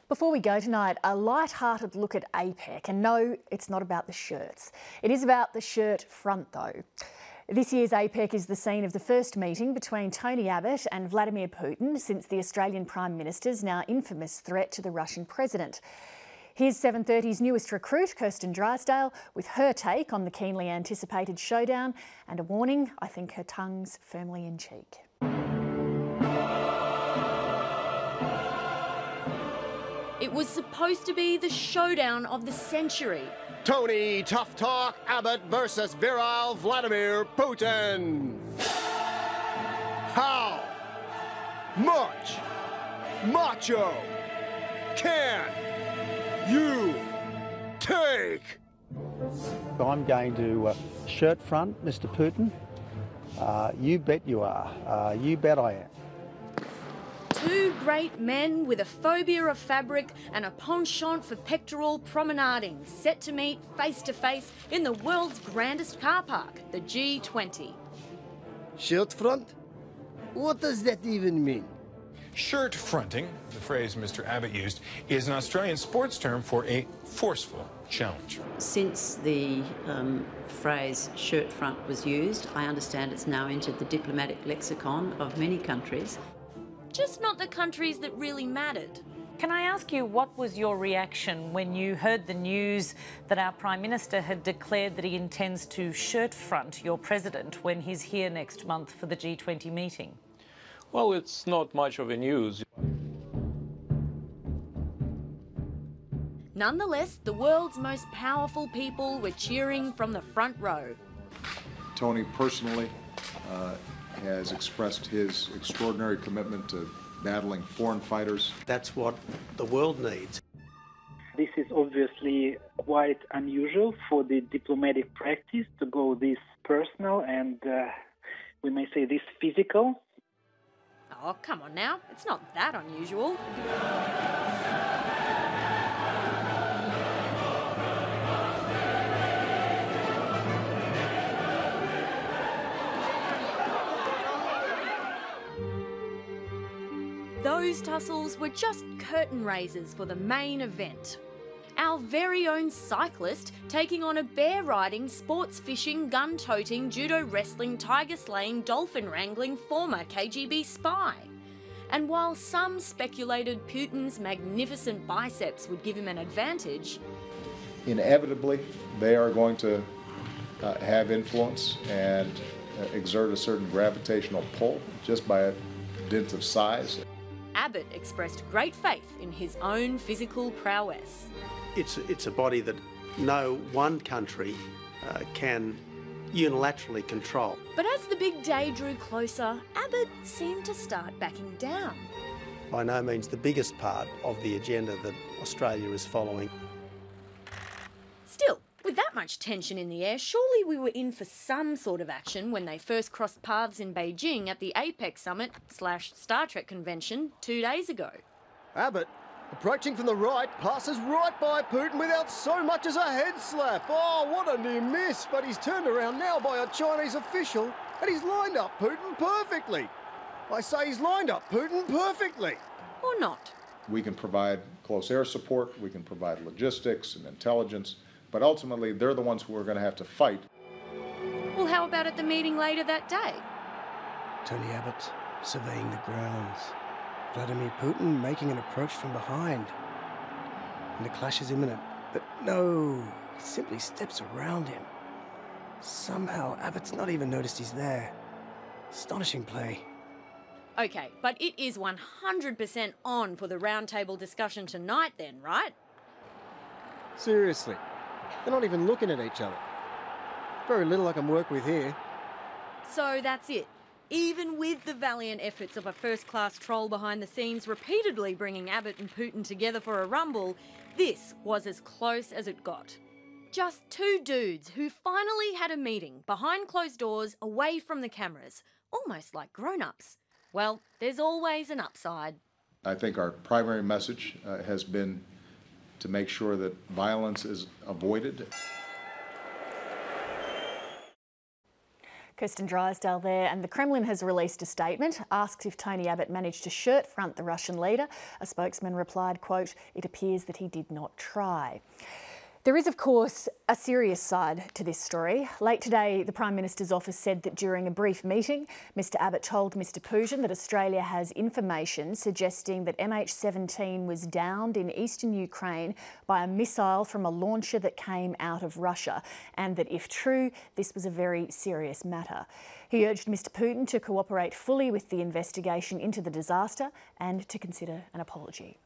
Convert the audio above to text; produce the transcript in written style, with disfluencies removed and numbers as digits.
Before we go tonight, a light-hearted look at APEC. And no, it's not about the shirts. It is about the shirt front, though. This year's APEC is the scene of the first meeting between Tony Abbott and Vladimir Putin since the Australian Prime Minister's now infamous threat to the Russian president. Here's 7:30's newest recruit, Kirsten Drysdale, with her take on the keenly anticipated showdown and a warning, I think her tongue's firmly in cheek. It was supposed to be the showdown of the century. Tony Tough Talk Abbott versus virile Vladimir Putin. How much macho can you take? I'm going to shirt front, Mr. Putin. You bet you are. You bet I am. Two great men with a phobia of fabric and a penchant for pectoral promenading, set to meet face to face in the world's grandest car park, the G20. Shirtfront? What does that even mean? Shirt fronting, the phrase Mr. Abbott used, is an Australian sports term for a forceful challenge. Since the phrase shirt front was used, I understand it's now entered the diplomatic lexicon of many countries. Just not the countries that really mattered. Can I ask you, what was your reaction when you heard the news that our Prime Minister had declared that he intends to shirt front your President when he's here next month for the G20 meeting? Well, it's not much of a news. Nonetheless, the world's most powerful people were cheering from the front row. Tony personally has expressed his extraordinary commitment to battling foreign fighters. That's what the world needs. This is obviously quite unusual for the diplomatic practice to go this personal and, we may say, this physical. Oh, come on now. It's not that unusual. Those tussles were just curtain raisers for the main event. Our very own cyclist taking on a bear-riding, sports-fishing, gun-toting, judo-wrestling, tiger-slaying, dolphin-wrangling former KGB spy. And while some speculated Putin's magnificent biceps would give him an advantage, Inevitably, they are going to have influence and exert a certain gravitational pull just by a dint of size. Abbott expressed great faith in his own physical prowess. It's a body that no one country can unilaterally control. But as the big day drew closer, Abbott seemed to start backing down. By no means the biggest part of the agenda that Australia is following. Still, with that much tension in the air, surely we were in for some sort of action when they first crossed paths in Beijing at the APEC summit / Star Trek convention 2 days ago. Abbott, approaching from the right, passes right by Putin without so much as a head slap. Oh, what a near miss, but he's turned around now by a Chinese official and he's lined up Putin perfectly. I say he's lined up Putin perfectly. Or not. We can provide close air support, we can provide logistics and intelligence, but ultimately they're the ones who are going to have to fight. Well, how about at the meeting later that day? Tony Abbott surveying the grounds. Vladimir Putin making an approach from behind. And the clash is imminent. But no, he simply steps around him. Somehow Abbott's not even noticed he's there. Astonishing play. Okay, but it is 100% on for the roundtable discussion tonight then, right? Seriously, they're not even looking at each other. Very little I can work with here. So that's it. Even with the valiant efforts of a first-class troll behind the scenes repeatedly bringing Abbott and Putin together for a rumble, this was as close as it got. Just two dudes who finally had a meeting behind closed doors, away from the cameras, almost like grown-ups. Well, there's always an upside. I think our primary message has been to make sure that violence is avoided. Kirsten Drysdale there, and the Kremlin has released a statement, asked if Tony Abbott managed to shirt front the Russian leader. A spokesman replied, quote, "It appears that he did not try." There is, of course, a serious side to this story. Late today, the Prime Minister's office said that during a brief meeting, Mr Abbott told Mr Putin that Australia has information suggesting that MH17 was downed in eastern Ukraine by a missile from a launcher that came out of Russia, and that if true, this was a very serious matter. He urged Mr Putin to cooperate fully with the investigation into the disaster and to consider an apology.